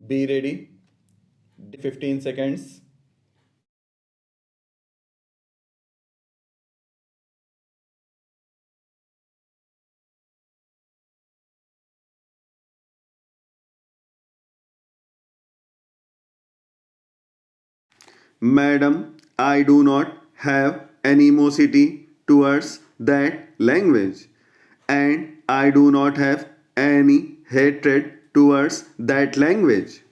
Be ready. 15 seconds. Madam, I do not have animosity towards that language, and I do not have any hatred towards that language.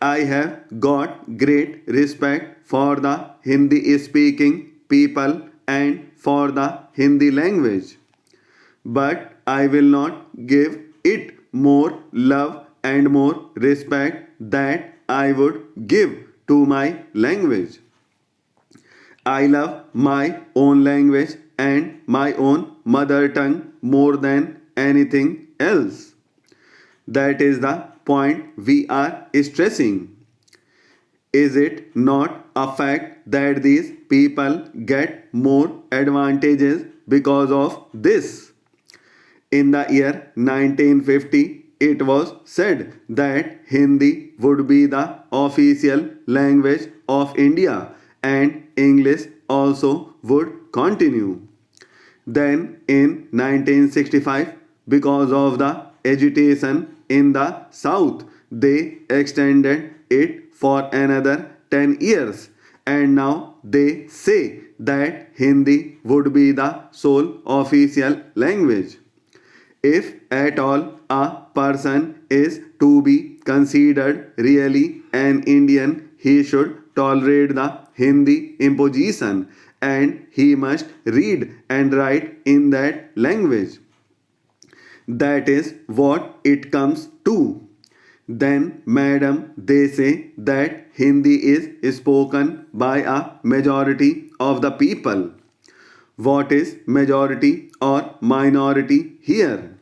I have got great respect for the Hindi speaking people and for the Hindi language, but I will not give it more love and more respect that I would give to my language. I love my own language and my own mother tongue more than anything else. That is the point we are stressing. Is it not a fact that these people get more advantages because of this? In the year 1950, it was said that Hindi would be the official language of India and English also would continue. Then in 1965, because of the agitation in the south, they extended it for another 10 years. And now they say that Hindi would be the sole official language. If at all a person is to be considered really an Indian, he should tolerate the Hindi imposition and he must read and write in that language. That is what it comes to. Then, madam, they say that Hindi is spoken by a majority of the people. What is majority or minority here?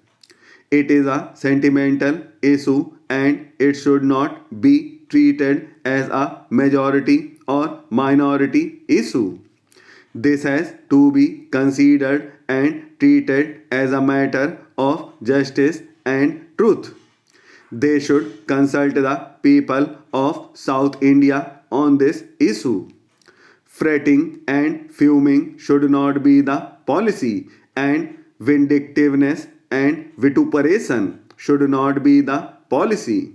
It is a sentimental issue and it should not be treated as a majority or minority issue. This has to be considered and treated as a matter of justice and truth. They should consult the people of South India on this issue. Fretting and fuming should not be the policy, and vindictiveness and vituperation should not be the policy.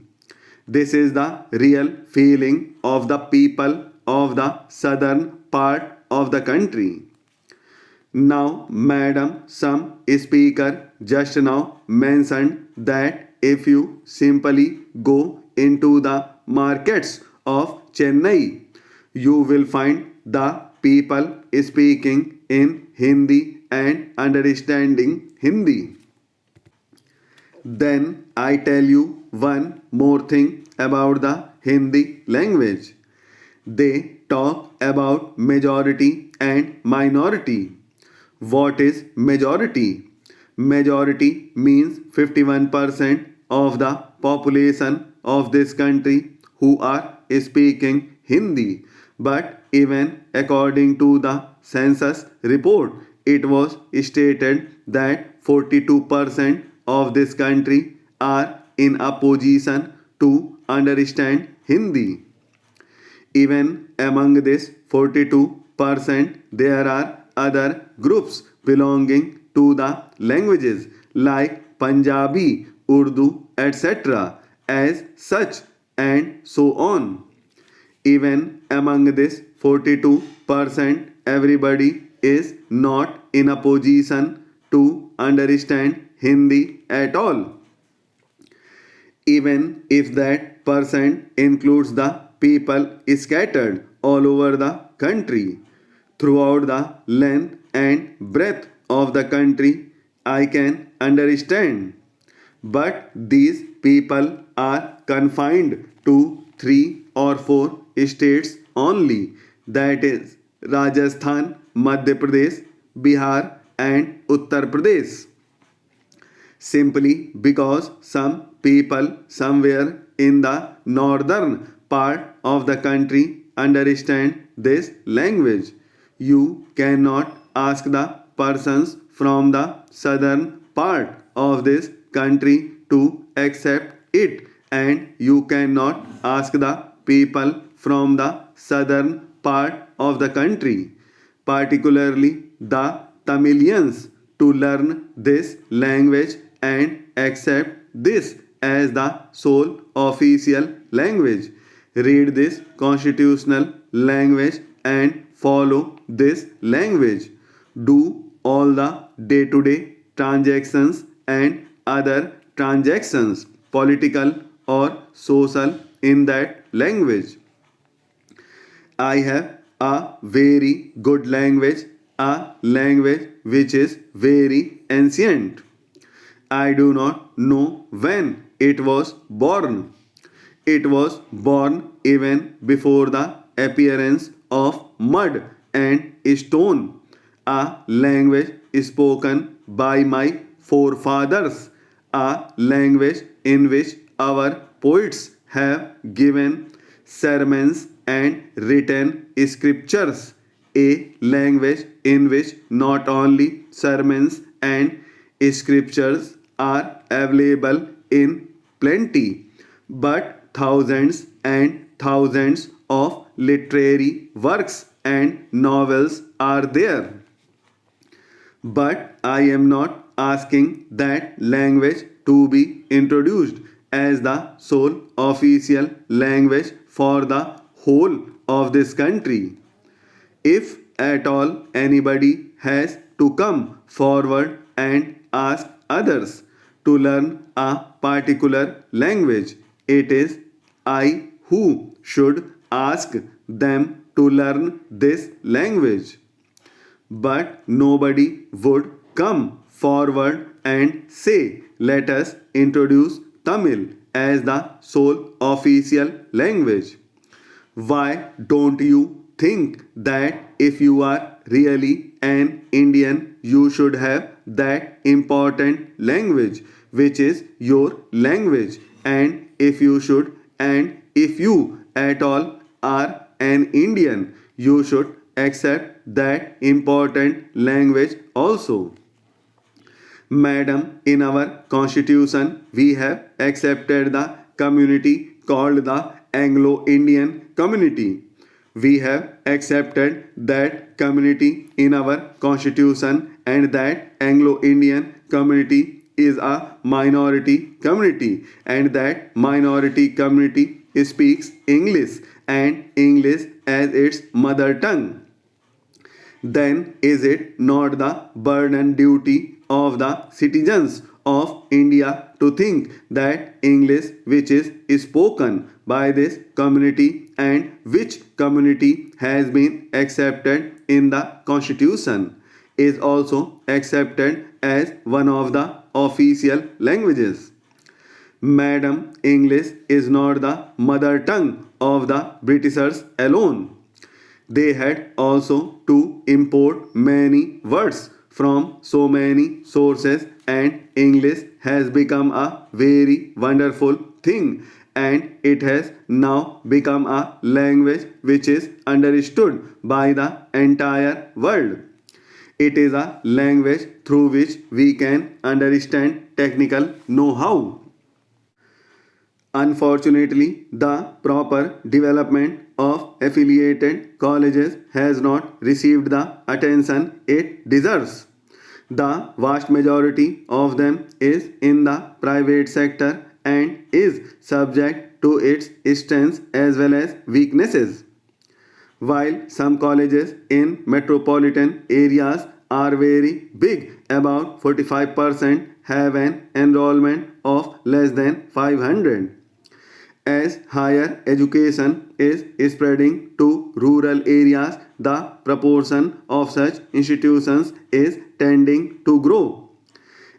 This is the real feeling of the people of the southern part of the country. Now, madam, some speaker just now mentioned that if you simply go into the markets of Chennai, you will find the people speaking in Hindi and understanding Hindi. Then I tell you one more thing about the Hindi language. They talk about majority and minority. What is majority? Majority means 51% of the population of this country who are speaking Hindi. But even according to the census report, it was stated that 42% of this country are in a position to understand Hindi. Even among this 42%, there are other groups belonging to the languages like Punjabi, Urdu, etc. as such and so on. Even among this 42%, everybody is not in a position to understand Hindi at all, even if that percent includes the people scattered all over the country. Throughout the length and breadth of the country, I can understand. But these people are confined to three or four states only, that is, Rajasthan, Madhya Pradesh, Bihar, and Uttar Pradesh, simply because some people somewhere in the northern part of the country understand this language. You cannot ask the persons from the southern part of this country to accept it and you cannot ask the people from the southern part of the country, particularly the Tamilians, to learn this language and accept this as the sole official language. Read this constitutional language and follow this language. Do all the day to day transactions and other transactions, political or social, in that language. I have a very good language, a language which is very ancient. I do not know when it was born. It was born even before the appearance of mud and stone, a language spoken by my forefathers, a language in which our poets have given sermons and written scriptures, a language in which not only sermons and scriptures are available in plenty, but thousands and thousands of literary works and novels are there. But I am not asking that language to be introduced as the sole official language for the whole of this country. If at all anybody has to come forward and ask others to learn a particular language, it is I who should ask them to learn this language. But nobody would come forward and say, let us introduce Tamil as the sole official language. Why don't you think that if you are really an Indian, you should have that important language, which is your language? And if you at all are an Indian, you should accept that important language also. Madam, in our constitution, we have accepted the community called the Anglo-Indian community. We have accepted that community in our constitution, and that Anglo-Indian community is a minority community, and that minority community speaks English and English as its mother tongue. Then is it not the burden duty of the citizens of India to think that English, which is spoken by this community and which community has been accepted in the constitution, is also accepted as one of the official languages? Madam, English is not the mother tongue of the Britishers alone. They had also to import many words from so many sources, and English has become a very wonderful thing, and it has now become a language which is understood by the entire world. It is a language through which we can understand technical know-how. Unfortunately, the proper development of affiliated colleges has not received the attention it deserves. The vast majority of them is in the private sector and is subject to its strengths as well as weaknesses. While some colleges in metropolitan areas are very big, about 45% have an enrollment of less than 500. As higher education is spreading to rural areas, the proportion of such institutions is tending to grow.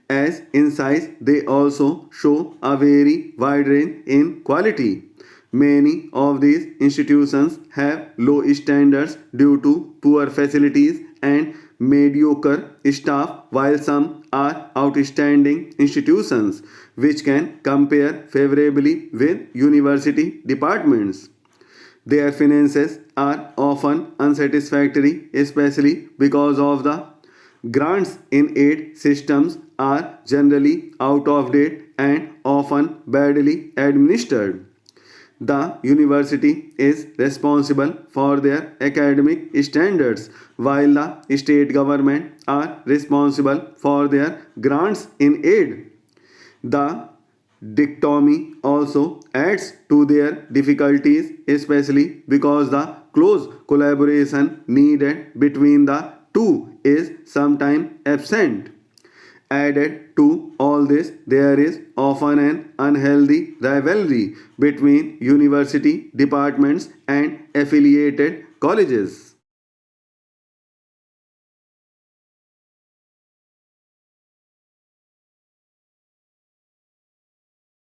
As in size, they also show a very wide range in quality. Many of these institutions have low standards due to poor facilities and mediocre staff, while some are outstanding institutions which can compare favorably with university departments. Their finances are often unsatisfactory, especially because of the grants in aid systems are generally out of date and often badly administered. The university is responsible for their academic standards, while the state government are responsible for their grants in aid. The dichotomy also adds to their difficulties, especially because the close collaboration needed between the two is sometimes absent. Added to all this, there is often an unhealthy rivalry between university departments and affiliated colleges.